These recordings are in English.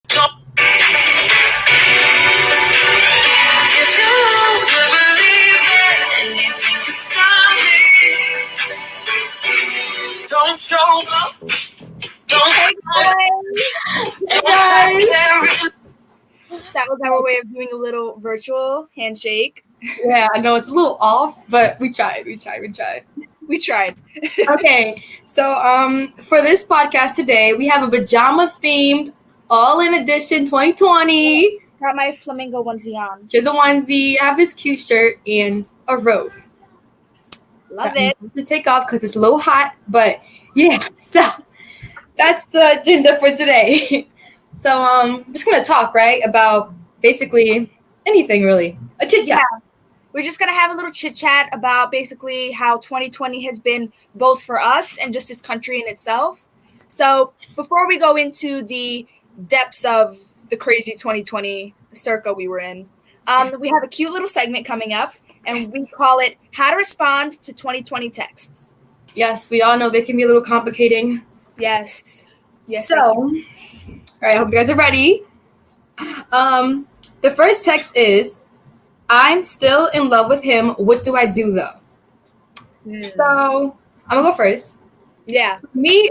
Don't show up. Don't Hey guys. That was our way of doing a little virtual handshake. Yeah, I know it's a little off, but we tried. We tried. Okay, so for this podcast today, we have a pajama themed all in edition 2020. Got my flamingo onesie on. Here's a onesie. I have this cute shirt and a robe. Love it. To take off because it's a little hot, but yeah. So that's the agenda for today. So we're just gonna talk about basically anything really. A chit chat. Yeah. We're just gonna have a little chit chat about basically how 2020 has been both for us and just this country in itself. So before we go into the depths of the crazy 2020 circa we were in, we have a cute little segment coming up, and we call it "How to Respond to 2020 Texts." Yes, we all know they can be a little complicating. Yes. So, all right, I hope you guys are ready. The first text is, "I'm still in love with him. What do I do though?" So I'm gonna go first. Yeah. Me,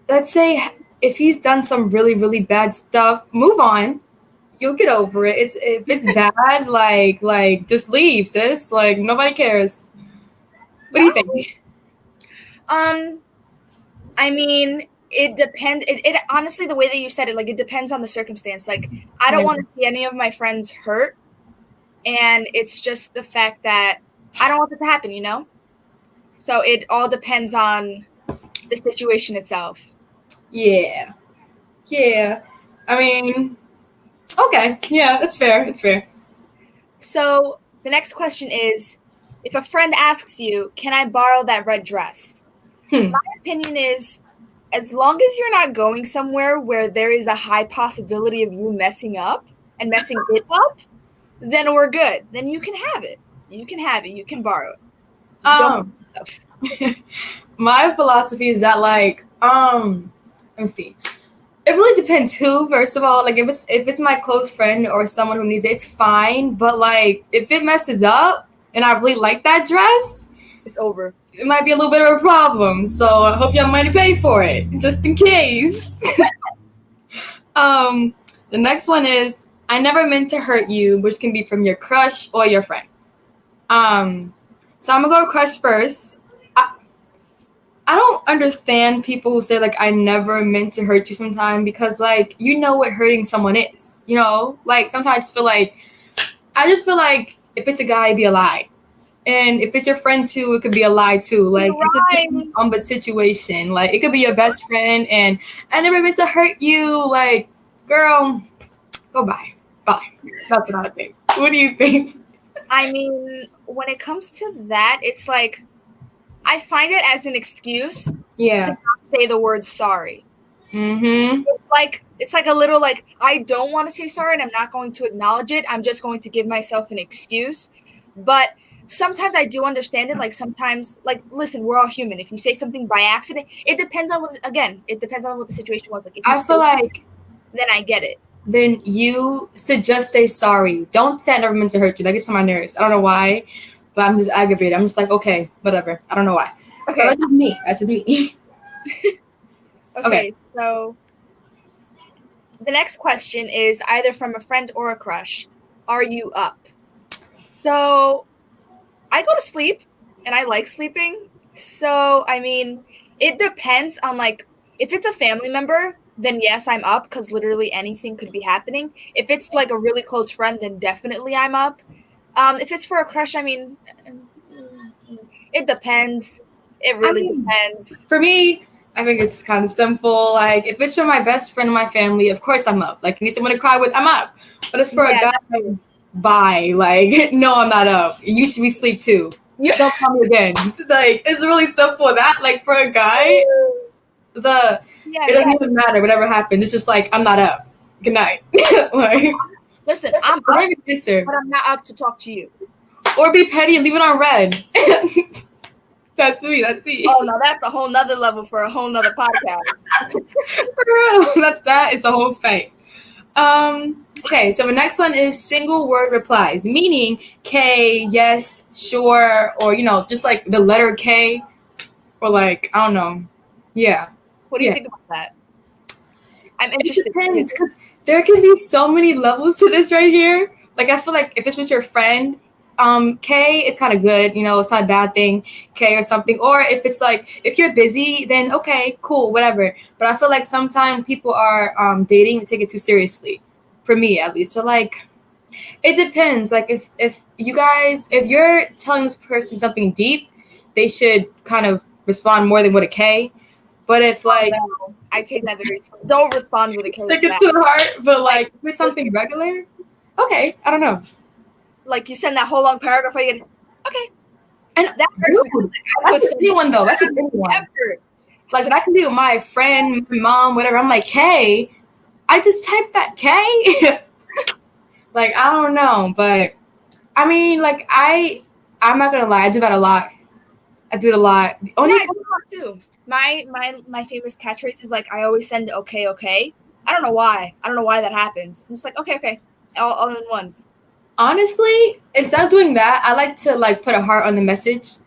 let's say if he's done some really, really bad stuff, move on. You'll get over it. If it's bad, like just leave, sis. Like nobody cares. What do you think? I mean, it depends. It honestly, the way that you said it, like it depends on the circumstance. Like I don't want to see any of my friends hurt, and it's just the fact that I don't want it to happen, you know? So it all depends on the situation itself. Yeah. I mean, okay. Yeah, that's fair. So the next question is, if a friend asks you, "Can I borrow that red dress?" My opinion is, as long as you're not going somewhere where there is a high possibility of you messing it up, then we're good. Then you can have it. You can borrow it. My philosophy is that let me see. It really depends who, first of all. Like if it's my close friend or someone who needs it, it's fine. But like if it messes up and I really like that dress, it's over. It might be a little bit of a problem. So I hope you have money to pay for it, just in case. The next one is, "I never meant to hurt you," which can be from your crush or your friend. So I'm gonna go crush first. I don't understand people who say like I never meant to hurt you sometime, because like you know what hurting someone is, you know? Like sometimes I just feel like if it's a guy, it'd be a lie. And if it's your friend too, it could be a lie too. Like it's depends on the situation. Like it could be your best friend and "I never meant to hurt you." Like, girl, go bye. That's what I think. What do you think? I mean, when it comes to that, it's like I find it as an excuse to not say the word sorry. Mm-hmm. It's like a little like, I don't want to say sorry and I'm not going to acknowledge it. I'm just going to give myself an excuse. But sometimes I do understand it. Like sometimes, like, listen, we're all human. If you say something by accident, it depends on what the situation was. Like, if I feel like then I get it. Then you should just say sorry. Don't say "I never meant to hurt you." That gets on my nerves. I don't know why, but I'm just aggravated. I'm just like, okay, whatever. I don't know why. Okay, that's just me. Okay, so the next question is either from a friend or a crush. Are you up? So I go to sleep and I like sleeping. So, I mean, it depends on like, if it's a family member, then yes, I'm up because literally anything could be happening. If it's like a really close friend, then definitely I'm up. If it's for a crush, I mean, it depends. It really depends. For me, I think it's kind of simple. Like, if it's for my best friend and my family, of course I'm up. Like, I need someone to cry with, I'm up. But if for a guy, bye. Like, no, I'm not up. You should be asleep too. Don't call me again. Like, it's really simple. That, like, for a guy, it doesn't even matter whatever happens. It's just like, I'm not up. Good night. Like, listen, I'm up, but I'm not up to talk to you. Or be petty and leave it on red. That's me. That's me. Oh no, that's a whole nother level for a whole nother podcast. For real. That is a whole fight. Okay, so the next one is single word replies, meaning K, yes, sure, or just like the letter K, or like I don't know. Yeah. What do you think about that? I'm It interested. depends, because there can be so many levels to this right here. Like I feel like if this was your friend, K is kind of good, it's not a bad thing, K or something. Or if it's like if you're busy, then okay, cool, whatever. But I feel like sometimes people are dating and take it too seriously. For me, at least. So like, it depends. Like if you're telling this person something deep, they should kind of respond more than with a K. But if like I take that very. Don't respond with a K. stick it to the heart. But like with something regular, okay, I don't know. Like you send that whole long paragraph, I get okay. And that dude, that's a good one though. That's a good one. Effort. Like that can be with my friend, my mom, whatever. I'm like, K, I just typed that K. Like I don't know, but I mean, like I'm not gonna lie, I do that a lot. I do it a lot. Only I do a lot too. My famous catchphrase is like I always send okay. I don't know why. I don't know why that happens. I'm just like okay, all in once. Honestly, instead of doing that, I like to like put a heart on the message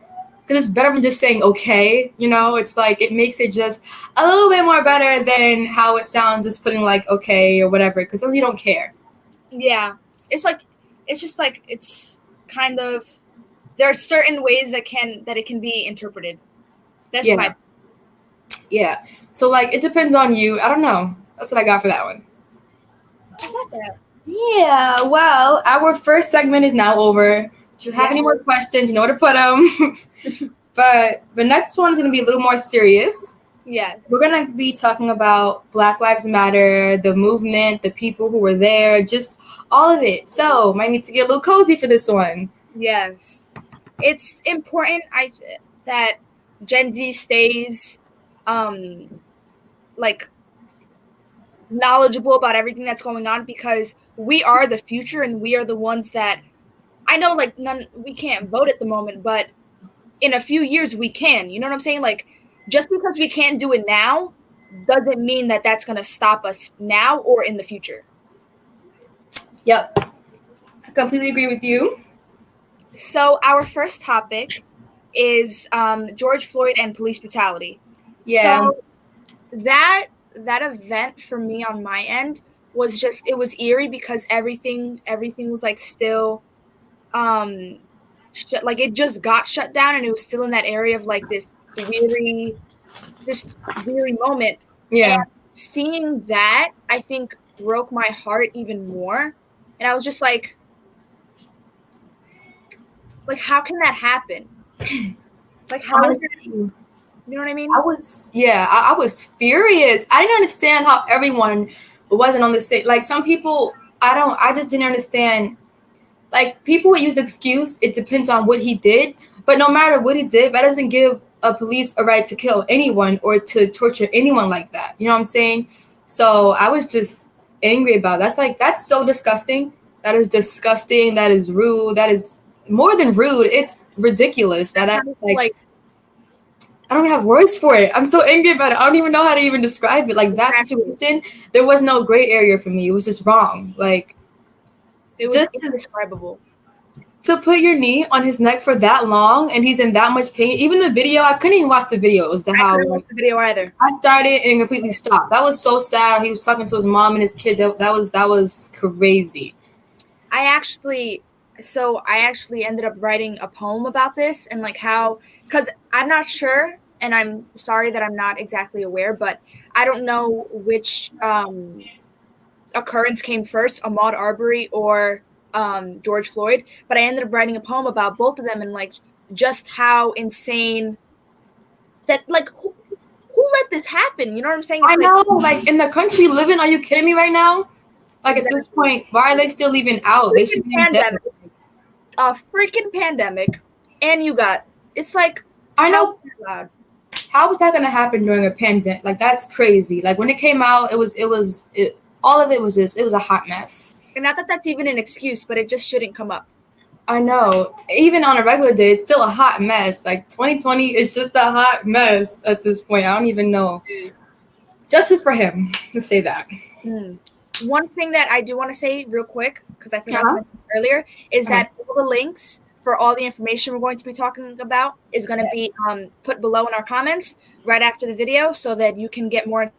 because it's better than just saying okay. It's like it makes it just a little bit more better than how it sounds just putting like okay or whatever. Because you don't care. Yeah, it's just like it's kind of there are certain ways that it can be interpreted. That's yeah. So like it depends on you. I don't know. That's what I got for that one. I got that. Yeah. Well, our first segment is now over. If you have any more questions, you know where to put them. But the next one is going to be a little more serious. Yeah. We're going to be talking about Black Lives Matter, the movement, the people who were there, just all of it. So might need to get a little cozy for this one. Yes. It's important that Gen Z stays like knowledgeable about everything that's going on because we are the future and we are the ones that I know like we can't vote at the moment, but in a few years we can. You know what I'm saying? Like just because we can't do it now doesn't mean that that's going to stop us now or in the future. Yep. I completely agree with you. So our first topic is George Floyd and police brutality. Yeah. So that event for me on my end was it was eerie because everything was like still like it just got shut down and it was still in that area of like this weary moment. Yeah. And seeing that I think broke my heart even more. And I was just like how can that happen? Like how is it? You know what I mean? I was furious. I didn't understand how everyone wasn't on the same. Like some people, I just didn't understand. Like people would use the excuse, it depends on what he did. But no matter what he did, that doesn't give a police a right to kill anyone or to torture anyone like that. You know what I'm saying? So I was just angry about it. That's so disgusting. That is disgusting. That is rude. That is more than rude. It's ridiculous. That like I don't have words for it. I'm so angry about it. I don't even know how to even describe it. Like that situation, there was no gray area for me. It was just wrong. Like it was just indescribable. To put your knee on his neck for that long and he's in that much pain. Even the video, I couldn't even watch the video. It was I couldn't watch the video either. I started and completely stopped. That was so sad. He was talking to his mom and his kids. That was crazy. I actually ended up writing a poem about this and like how, because I'm not sure, and I'm sorry that I'm not exactly aware, but I don't know which occurrence came first, Ahmaud Arbery or George Floyd, but I ended up writing a poem about both of them and like just how insane that like who let this happen? You know what I'm saying? It's I know, like in the country living, are you kidding me right now? Like at this point, why are they still leaving out? They should be dead. A freaking pandemic, and it's like I know. How was that gonna happen during a pandemic? Like that's crazy. Like when it came out, it was all of it was just it was a hot mess. And not that that's even an excuse, but it just shouldn't come up. I know. Even on a regular day, it's still a hot mess. Like 2020 is just a hot mess at this point. I don't even know. Justice for him. Let's say that. One thing that I do want to say real quick, because I forgot to Uh-huh. mention this earlier, is that all the links for all the information we're going to be talking about is going to be put below in our comments right after the video so that you can get more.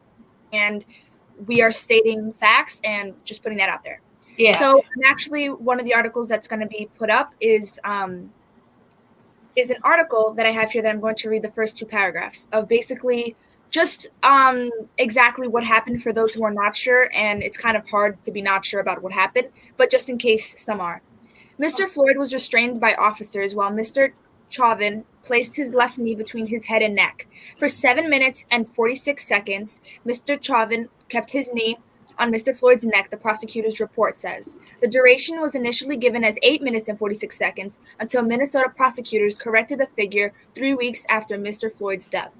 And we are stating facts and just putting that out there. Yeah. So actually, one of the articles that's going to be put up is an article that I have here that I'm going to read the first 2 paragraphs of basically just exactly what happened for those who are not sure, and it's kind of hard to be not sure about what happened, but just in case some are. Mr. Floyd was restrained by officers while Mr. Chauvin placed his left knee between his head and neck. For 7 minutes and 46 seconds, Mr. Chauvin kept his knee on Mr. Floyd's neck, the prosecutor's report says. The duration was initially given as 8 minutes and 46 seconds until Minnesota prosecutors corrected the figure 3 weeks after Mr. Floyd's death.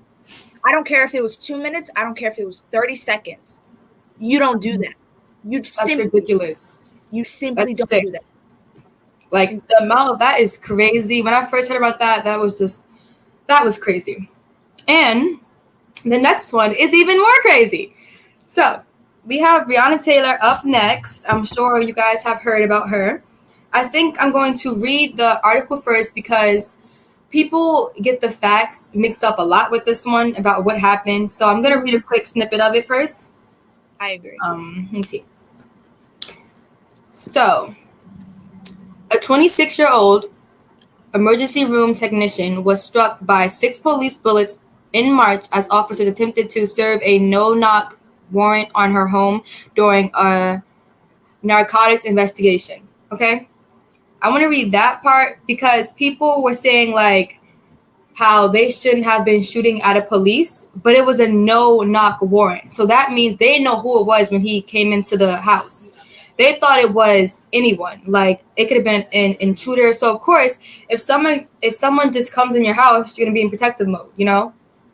I don't care if it was 2 minutes. I don't care if it was 30 seconds. You don't do that. That's ridiculous. You simply That's don't sick. do that. Like, the amount of that is crazy. When I first heard about that, that was crazy. And the next one is even more crazy. So, we have Breonna Taylor up next. I'm sure you guys have heard about her. I think I'm going to read the article first because people get the facts mixed up a lot with this one about what happened. So I'm going to read a quick snippet of it first. I agree. Let me see. So, a 26-year-old emergency room technician was struck by 6 police bullets in March as officers attempted to serve a no-knock warrant on her home during a narcotics investigation. Okay? I want to read that part because people were saying, like, how they shouldn't have been shooting at a police, but it was a no-knock warrant. So that means they didn't know who it was when he came into the house. They thought it was anyone. Like, it could have been an intruder. So, of course, if someone just comes in your house, you're going to be in protective mode, you know?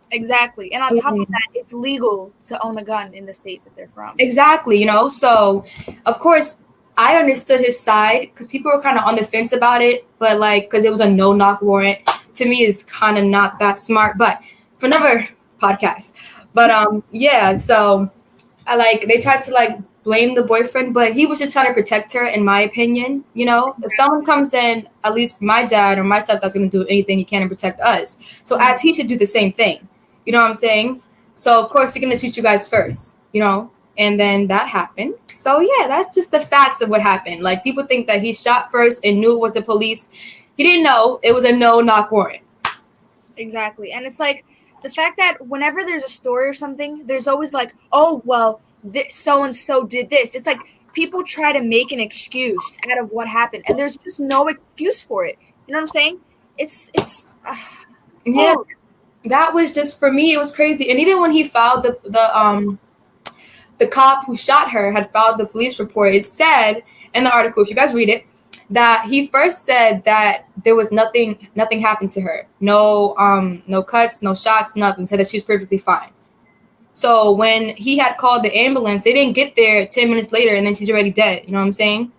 Exactly. And on top of that, it's legal to own a gun in the state that they're from. Exactly, you know? So, of course, I understood his side because people were kind of on the fence about it. But, like, because it was a no-knock warrant, to me is kind of not that smart. But for another podcast. But, yeah, so, they tried to, blame the boyfriend, but he was just trying to protect her, in my opinion. You know, if someone comes in, at least my dad or my stepdad's going to do anything he can to protect us. So as he should do the same thing. You know what I'm saying? So of course he's going to treat you guys first, you know, and then that happened. So yeah, that's just the facts of what happened. Like, people think that he shot first and knew it was the police. He didn't know it was a no-knock warrant. Exactly. And it's like the fact that whenever there's a story or something, there's always like, oh, well, so-and-so did this. It's like people try to make an excuse out of what happened, and there's just no excuse for it. You know what I'm saying? Yeah, that was just, for me, it was crazy. And even when he filed the cop who shot her had filed the police report, it said in the article, if you guys read it, that he first said that there was nothing happened to her. No cuts, no shots, nothing. Said that she was perfectly fine. So when he had called the ambulance, they didn't get there 10 minutes later, and then she's already dead. You know what I'm saying?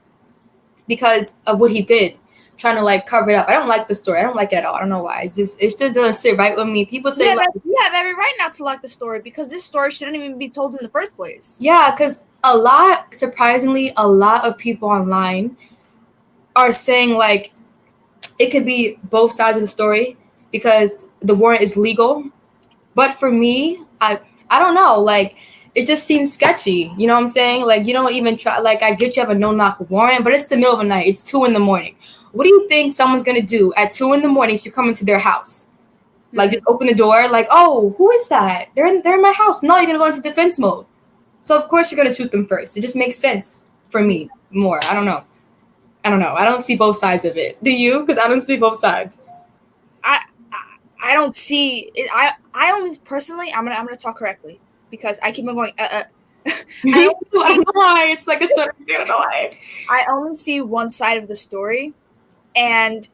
Because of what he did, trying to cover it up. I don't like the story. I don't like it at all. I don't know why. It just doesn't sit right with me. People say you have every right not to like the story because this story shouldn't even be told in the first place. Yeah, because surprisingly, a lot of people online are saying it could be both sides of the story because the warrant is legal. But for me, I don't know, it just seems sketchy. You know what I'm saying? You don't even try. I get you have a no-knock warrant, but it's the middle of the night. It's 2 a.m. What do you think someone's going to do at 2 a.m. if you come into their house? Just open the door, oh, who is that? They're in my house. No, you're going to go into defense mode. So, of course, you're going to shoot them first. It just makes sense for me more. I don't know. I don't see both sides of it. Do you? Because I don't see both sides. I don't see it. I only personally, I'm gonna talk correctly because I keep on going. I don't know why. It's like a story. I don't know why. I only see one side of the story, and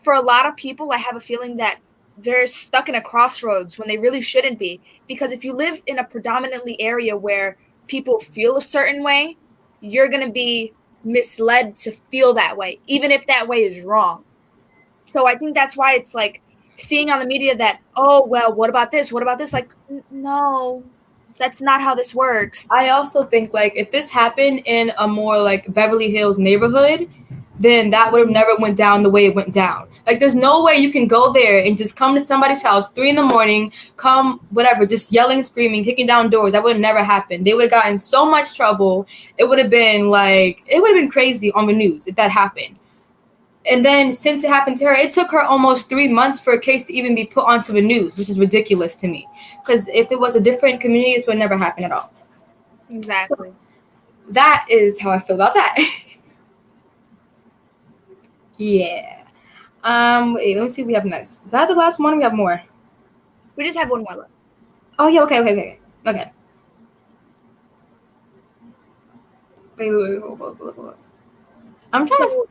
for a lot of people, I have a feeling that they're stuck in a crossroads when they really shouldn't be. Because if you live in a predominantly area where people feel a certain way, you're gonna be misled to feel that way, even if that way is wrong. So I think that's why it's like seeing on the media that, oh, well, what about this? What about this? Like, no, that's not how this works. I also think like if this happened in a more like Beverly Hills neighborhood, then that would have never went down the way it went down. Like there's no way you can go there and just come to somebody's house 3 a.m, come whatever, just yelling, screaming, kicking down doors. That would have never happened. They would have gotten so much trouble. It would have been crazy on the news if that happened. And then since it happened to her, it took her almost 3 months for a case to even be put onto the news, which is ridiculous to me. Because if it was a different community, this would never happen at all. Exactly. So that is how I feel about that. Yeah. Wait, let me see what we have next. Is that the last one? We have more. We just have one more left. Oh yeah, okay. Wait. I'm trying to.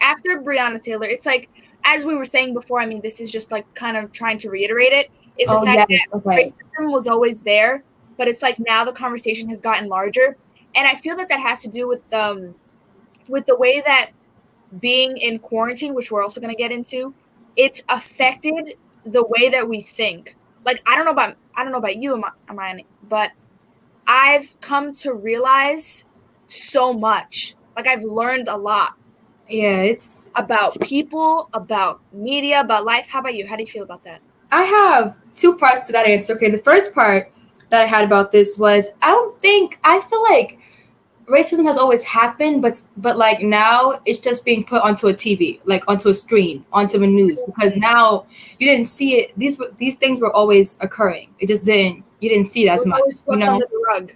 After Breonna Taylor, it's like, as we were saying before, I mean, this is just like kind of trying to reiterate it, is the fact that racism was always there, but it's like now the conversation has gotten larger. And I feel that has to do with the way that being in quarantine, which we're also going to get into, it's affected the way that we think. Like, I don't know about you, Amani, but I've come to realize so much. Like, I've learned a lot. Yeah, it's about people, about media, about life. How about you? How do you feel about that? I have 2 parts to that answer. Okay, the first part that I had about this was I feel like racism has always happened, but like now it's just being put onto a TV, like onto a screen, onto the news, because now you didn't see it. These things were always occurring. It just you didn't see it as much. Under the rug.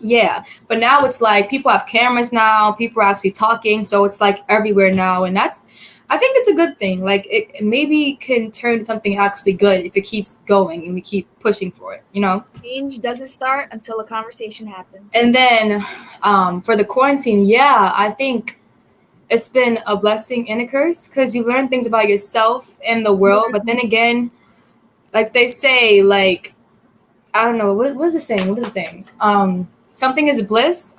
Yeah, but now it's like people have cameras now. People are actually talking, so it's like everywhere now, and I think it's a good thing. Like it maybe can turn to something actually good if it keeps going and we keep pushing for it. Change doesn't start until a conversation happens. And then, for the quarantine, yeah, I think it's been a blessing and a curse because you learn things about yourself and the world. But then again, like they say, like I don't know what is the saying? What is the saying? Something is bliss.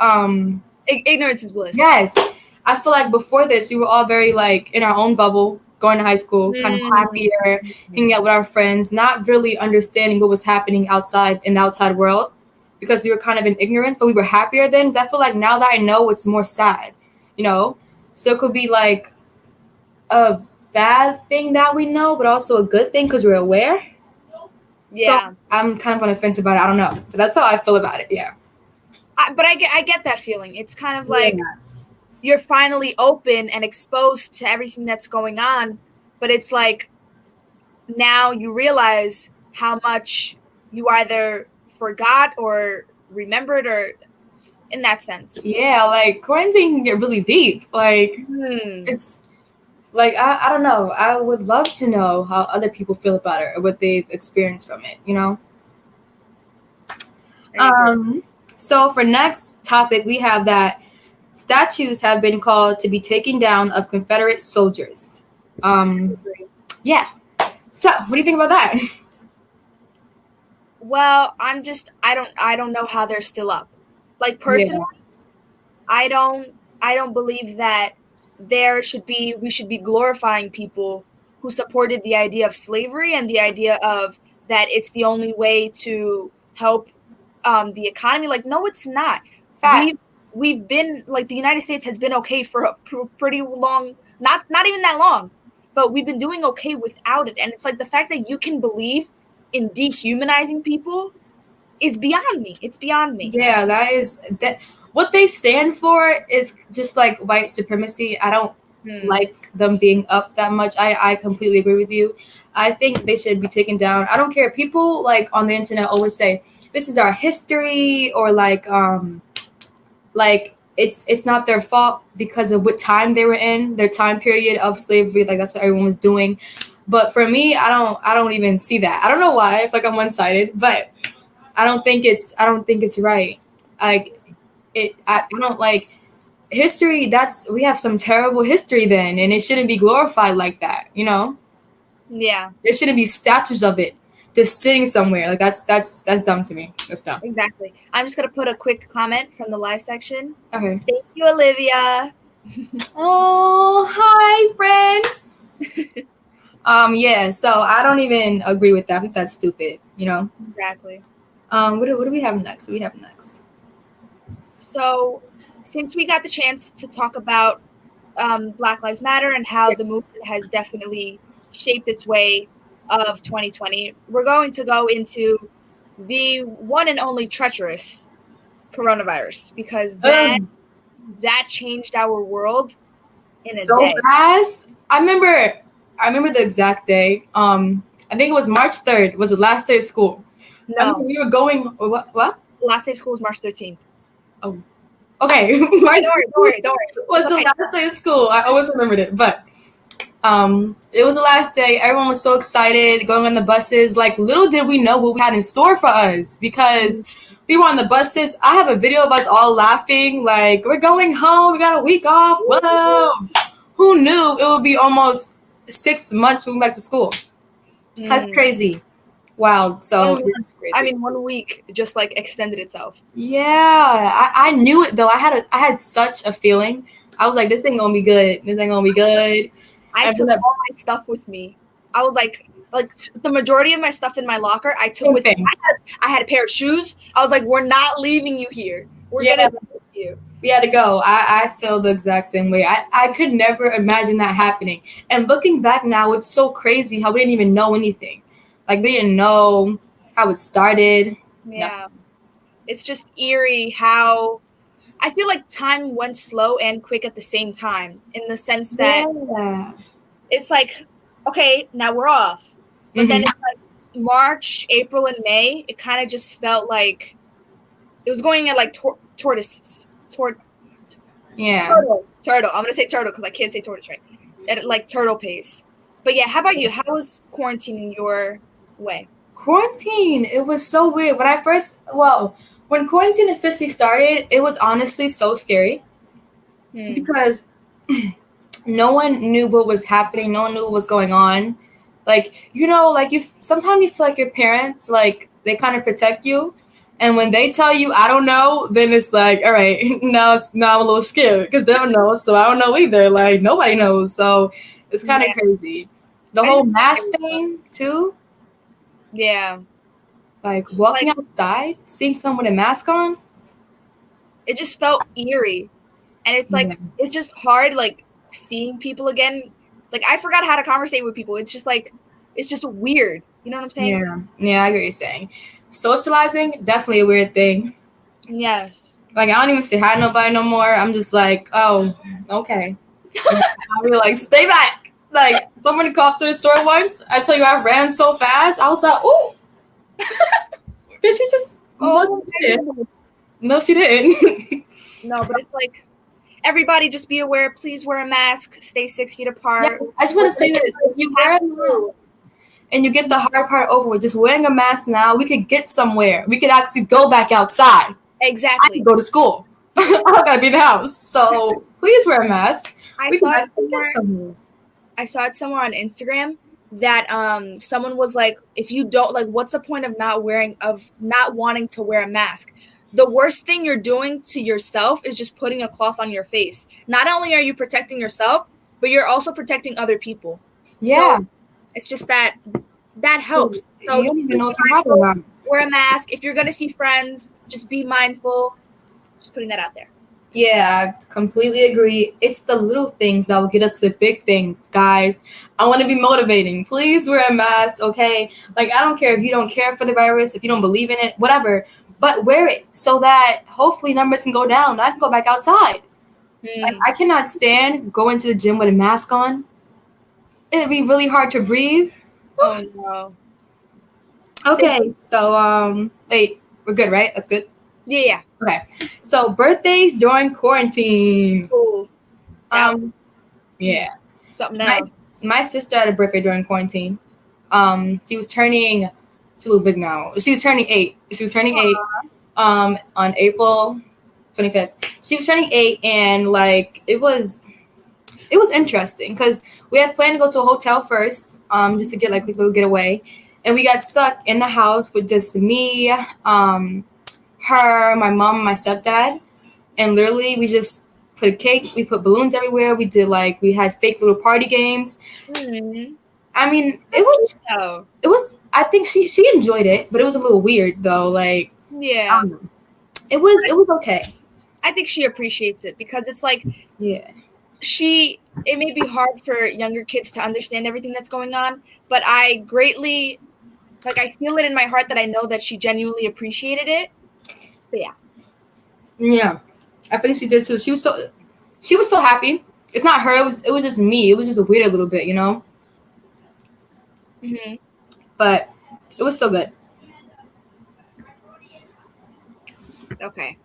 Ignorance is bliss. Yes. I feel like before this, we were all very like in our own bubble, going to high school, kind of happier, hanging out with our friends, not really understanding what was happening outside in the outside world because we were kind of in ignorance, but we were happier then. I feel like now that I know, it's more sad, So it could be like a bad thing that we know, but also a good thing because we're aware. Yeah. So I'm kind of on the fence about it. I don't know. But that's how I feel about it. Yeah. But I get that feeling. It's kind of like you're finally open and exposed to everything that's going on, but it's like now you realize how much you either forgot or remembered, or in that sense. Yeah, like quarantine can get really deep. Like it's like I don't know. I would love to know how other people feel about it or what they've experienced from it. So for next topic, we have that statues have been called to be taken down of Confederate soldiers. Yeah. So what do you think about that? Well, I don't know how they're still up. Like personally, I don't believe that we should be glorifying people who supported the idea of slavery and the idea of that it's the only way to help the economy. Like, no, it's not. We've been like the United States has been okay for a pretty long, not even that long, but we've been doing okay without it. And it's like the fact that you can believe in dehumanizing people is beyond me. It's beyond me. Yeah, that. What they stand for is just like white supremacy. I don't like them being up that much. I completely agree with you. I think they should be taken down. I don't care. People like on the internet always say this is our history, or like it's not their fault because of what time they were in, their time period of slavery. Like that's what everyone was doing. But for me, I don't even see that. I don't know why. I feel like I'm one-sided, but I don't think it's right. Like I don't like history. We have some terrible history then, and it shouldn't be glorified like that. Yeah. There shouldn't be statues of it just sitting somewhere. Like that's dumb to me. That's dumb. Exactly. I'm just gonna put a quick comment from the live section. Okay. Thank you, Olivia. Oh, hi, friend. Yeah. So I don't even agree with that. I think that's stupid. You know. Exactly. What do we have next? What do we have next? So, since we got the chance to talk about Black Lives Matter and how the Yes. movement has definitely shaped its way of 2020, we're going to go into the one and only treacherous coronavirus, because that Ugh, changed our world in a so day. fast. I remember the exact day. I think it was March 3rd. Was the last day of school. I remember No, we were going. What? What? the last day of school was March 13th. Oh, okay. Don't March worry, don't worry, don't worry. was It's the okay. last day of school. I always remembered it, but it was the last day. Everyone was so excited going on the buses. Like, little did we know what we had in store for us, because we were on the buses. I have a video of us all laughing, like, we're going home. We got a week off. Whoa! Who knew it would be almost 6 months moving back to school? That's crazy. Wow. So it's crazy. I mean, 1 week just like extended itself. Yeah, I knew it though. I had such a feeling. I was like, this ain't gonna be good. This ain't gonna be good. I And took then all my stuff with me. I was like the majority of my stuff in my locker, I took same with me. thing. I had a pair of shoes. I was like, we're not leaving you here. We're Yeah. gonna be with you. We had to go. I feel the exact same way. I could never imagine that happening. And looking back now, it's so crazy how we didn't even know anything. Like, we didn't know how it started. Yeah. It's just eerie how I feel like time went slow and quick at the same time, in the sense that Yeah. it's like, okay, now we're off. But then it's like March, April, and May, it kind of just felt like it was going at like tortoise. Yeah. Turtle. I'm going to say turtle because I can't say tortoise right. At like turtle pace. But yeah, how about you? How was quarantine your way? Quarantine, it was so weird. When quarantine officially started, it was honestly so scary because no one knew what was happening. No one knew what was going on. Like, like sometimes you feel like your parents, like, they kind of protect you. And when they tell you, I don't know, then it's like, all right, now I'm a little scared because they don't know. So I don't know either. Like, nobody knows. So it's kind of crazy. The whole mask thing too. Yeah. Like, walking outside, seeing someone with a mask on. It just felt eerie. And it's like, it's just hard, like, seeing people again. Like, I forgot how to conversate with people. It's just like, it's just weird. You know what I'm saying? Yeah, I get what you're saying. Socializing, definitely a weird thing. Yes. Like, I don't even say hi to nobody no more. I'm just like, oh, okay. I'll be like, stay back. Like, someone coughed through the store once. I tell you, I ran so fast. I was like, ooh. Did she just? Oh, no, she didn't. No, but it's like, everybody just be aware. Please wear a mask. Stay 6 feet apart. Yes, I just want to say this. If you wear a mask and you get the hard part over with, just wearing a mask now, we could get somewhere. We could actually go back outside. Exactly. I can go to school. I gotta be in the house. So please wear a mask. I saw it somewhere on Instagram that someone was like, if you don't, like, what's the point of not wanting to wear a mask? The worst thing you're doing to yourself is just putting a cloth on your face. Not only are you protecting yourself, but you're also protecting other people. Yeah. So it's just that helps. So you don't even know if you have it. Wear a mask. If you're gonna see friends, just be mindful. Just putting that out there. Yeah, I completely agree. It's the little things that will get us to the big things, guys. I want to be motivating. Please wear a mask, okay? Like, I don't care if you don't care for the virus, if you don't believe in it, whatever. But wear it so that hopefully numbers can go down. I can go back outside. Like, I cannot stand going to the gym with a mask on. It'd be really hard to breathe. Oh no. Okay, so wait, we're good, right? That's good. Yeah. Okay, so birthdays during quarantine. Cool. Yeah. Something else. My sister had a birthday during quarantine. She was turning. She's a little big now. She was turning 8. On April 25th. She was turning 8, and like it was interesting because we had planned to go to a hotel first, just to get like a little getaway, and we got stuck in the house with just me, her, my mom, and my stepdad, and literally we just put a cake, we put balloons everywhere. We had fake little party games. Mm-hmm. I mean, it was. I think she enjoyed it, but it was a little weird though. Like, yeah, it was okay. I think she appreciates it because it's like, yeah, it may be hard for younger kids to understand everything that's going on, but I greatly, like, I feel it in my heart that I know that she genuinely appreciated it. But yeah, I think she did too. She was so happy. It's not her. It was just me. It was just weird a little bit, you know. Mm-hmm. But it was still good. Okay.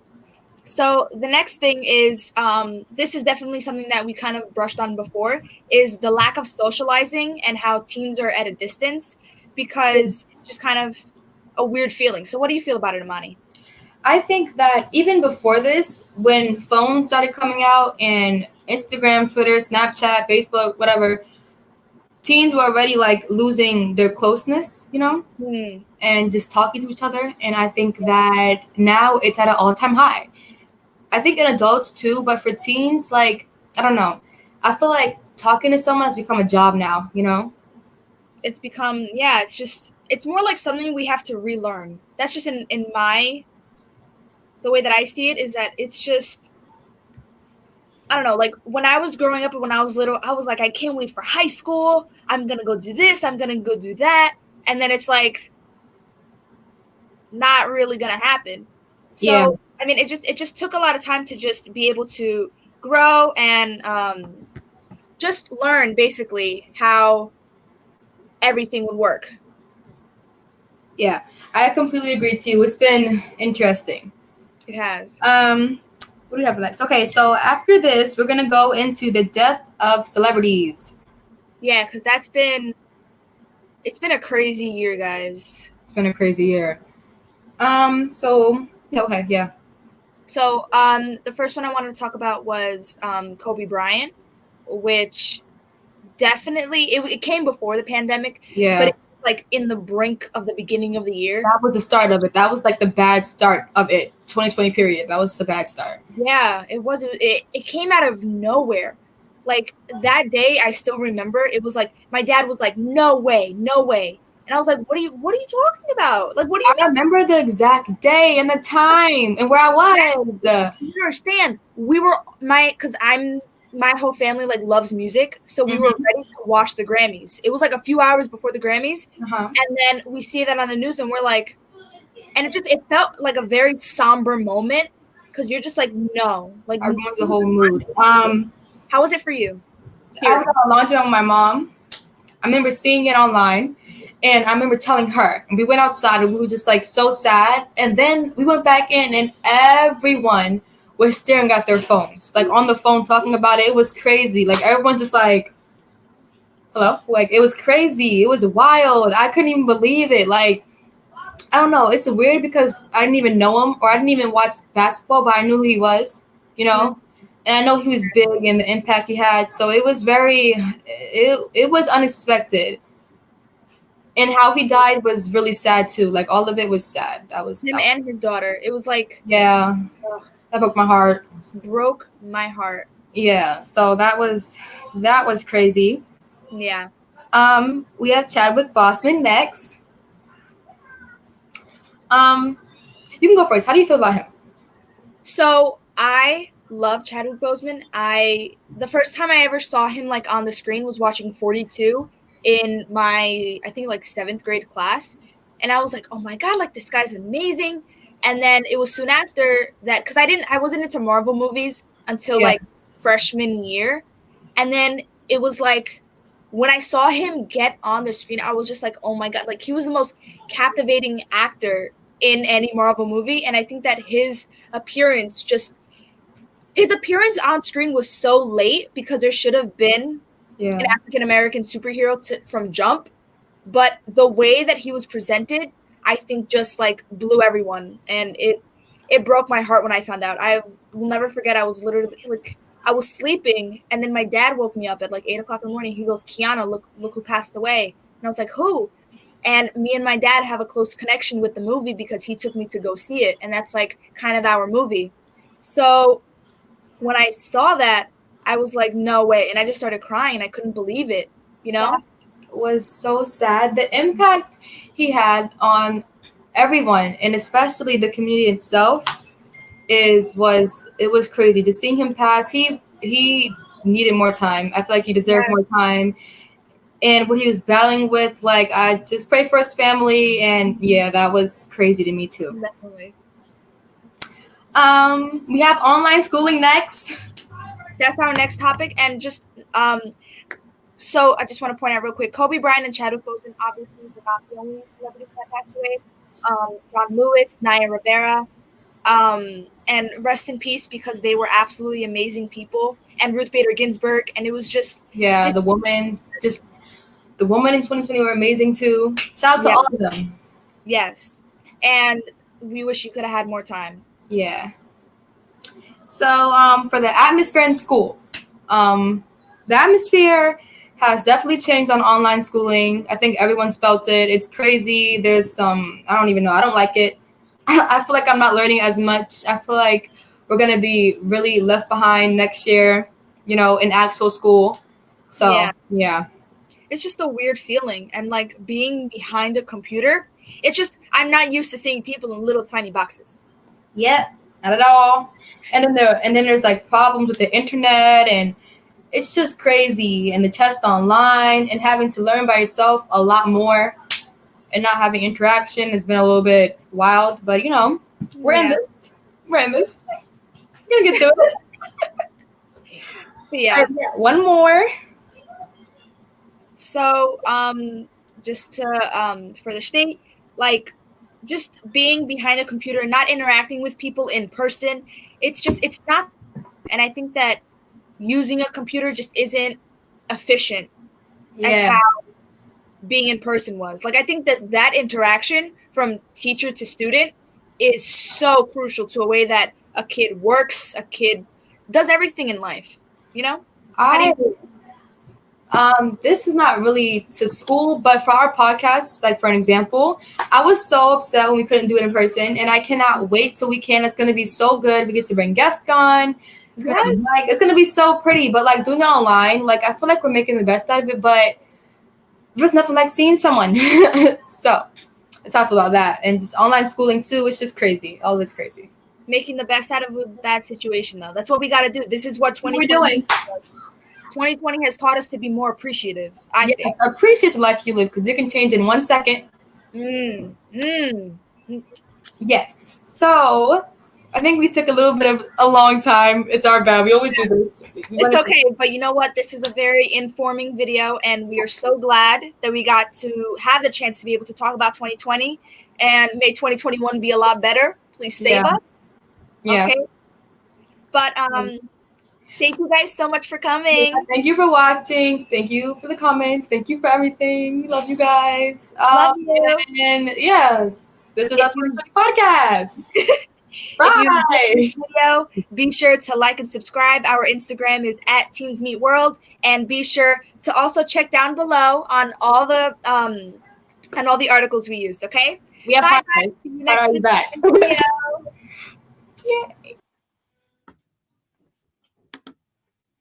So the next thing is, this is definitely something that we kind of brushed on before, is the lack of socializing and how teens are at a distance, because it's just kind of a weird feeling. So what do you feel about it, Imani? I think that even before this, when phones started coming out and Instagram, Twitter, Snapchat, Facebook, whatever, teens were already like losing their closeness, you know, and just talking to each other. And I think that now it's at an all-time high. I think in adults too, but for teens, like, I don't know. I feel like talking to someone has become a job now, you know? It's become, it's more like something we have to relearn. That's just in the way that I see it, is that it's just, I don't know, like when I was growing up and when I was little, I was like, I can't wait for high school. I'm going to go do this. I'm going to go do that. And then it's like not really going to happen. So, Yeah. I mean, it just took a lot of time to just be able to grow and just learn basically how everything would work. Yeah, I completely agree too. It's been interesting. It has. What do we have next? Okay, so after this, we're gonna go into the death of celebrities. Yeah, because it's been a crazy year, guys. It's been a crazy year. So yeah, okay, yeah. So the first one I wanted to talk about was Kobe Bryant, which definitely it came before the pandemic. Yeah. But it was like in the brink of the beginning of the year. That was the start of it. That was like the bad start of it. 2020 period. That was the bad start. Yeah, it was. It came out of nowhere. Like that day, I still remember. It was like my dad was like, "No way, no way," and I was like, "What are you talking about? Like, what do you mean?" I remember the exact day and the time and where I was. You understand? My whole family like loves music, so we were ready to watch the Grammys. It was like a few hours before the Grammys, and then we see that on the news, and we're like, and it felt like a very somber moment because you're just like, no, like I remember the whole mood. How was it for you? I was at a laundry with my mom. I remember seeing it online, and I remember telling her. And we went outside, and we were just like so sad. And then we went back in, and everyone was staring at their phones, like on the phone, talking about it. It was crazy. Like everyone's just like, "Hello," like it was crazy. It was wild. I couldn't even believe it. Like, I don't know. It's weird because I didn't even know him, or I didn't even watch basketball, but I knew who he was. You know. And I know he was big and the impact he had. So it was it was unexpected. And how he died was really sad too. Like all of it was sad. Him and his daughter. It was like, yeah, that broke my heart. Broke my heart. Yeah. So that was crazy. Yeah. We have Chadwick Boseman next. You can go first. How do you feel about him? So I love Chadwick Boseman. The first time I ever saw him like on the screen was watching 42 in my, I think like 7th grade class. And I was like, oh my God, like this guy's amazing. And then it was soon after that, because I wasn't into Marvel movies until like freshman year. And then it was like, when I saw him get on the screen, I was just like, oh my God, like he was the most captivating actor in any Marvel movie. And I think that his appearance on screen was so late because there should have been an African-American superhero from jump. But the way that he was presented, I think just like blew everyone. And it broke my heart when I found out. I will never forget. I was literally like, I was sleeping, and then my dad woke me up at like 8 o'clock in the morning. He goes, Kiana, look who passed away. And I was like, who? And me and my dad have a close connection with the movie because he took me to go see it. And that's like kind of our movie. So when I saw that, I was like, no way. And I just started crying. I couldn't believe it, you know? That was so sad. The impact he had on everyone, and especially the community itself, was crazy. Just seeing him pass, he needed more time. I feel like he deserved more time. And what he was battling with, like, I just pray for his family, and yeah, that was crazy to me too. Definitely. We have online schooling next. That's our next topic. And just so I just want to point out real quick, Kobe Bryant and Chadwick Boseman obviously were not the only celebrities that passed away. John Lewis, Naya Rivera, and rest in peace, because they were absolutely amazing people. And Ruth Bader Ginsburg, and it was just the woman in 2020 were amazing too. Shout out to all of them. Yes, and we wish you could have had more time. Yeah. So for the atmosphere in school, the atmosphere has definitely changed on online schooling. I think everyone's felt it. It's crazy. There's some, I don't even know. I don't like it. I feel like I'm not learning as much. I feel like we're going to be really left behind next year, in actual school. So, yeah. It's just a weird feeling. And like being behind a computer, it's just, I'm not used to seeing people in little tiny boxes. Yep, not at all. And then there's like problems with the internet, and it's just crazy. And the test online and having to learn by yourself a lot more and not having interaction has been a little bit wild. But we're in this. We're in this. We're gonna get through it. Yeah. One more. So just to further state, like, just being behind a computer, not interacting with people in person, it's not. And I think that using a computer just isn't efficient as how being in person was. Like, I think that interaction from teacher to student is so crucial to a way that a kid works, a kid does everything in life, This is not really to school, but for our podcast, like for an example, I was so upset when we couldn't do it in person, and I cannot wait till we can. It's gonna be so good. We get to bring guests on. It's gonna be so pretty. But like doing it online, like I feel like we're making the best out of it, but there's nothing like seeing someone. So let's talk about that. And just online schooling too. It's just crazy. All this crazy. Making the best out of a bad situation, though. That's what we got to do. This is what 2020 we're doing. 2020 has taught us to be more appreciative. I think. Appreciate the life you live, because it can change in 1 second. Yes. So I think we took a little bit of a long time. It's our bad. We always do this. It's okay, but you know what? This is a very informing video, and we are so glad that we got to have the chance to be able to talk about 2020, and may 2021 be a lot better. Please save us. Yeah. Okay. But thank you guys so much for coming. Yeah, thank you for watching. Thank you for the comments. Thank you for everything. Love you guys. Love you. And this is our 2020 podcast. Bye. If you enjoyed this video, be sure to like and subscribe. Our Instagram is @TeensMeetWorld, and be sure to also check down below on all the articles we used. Okay. We have bye. See you next video. Yay.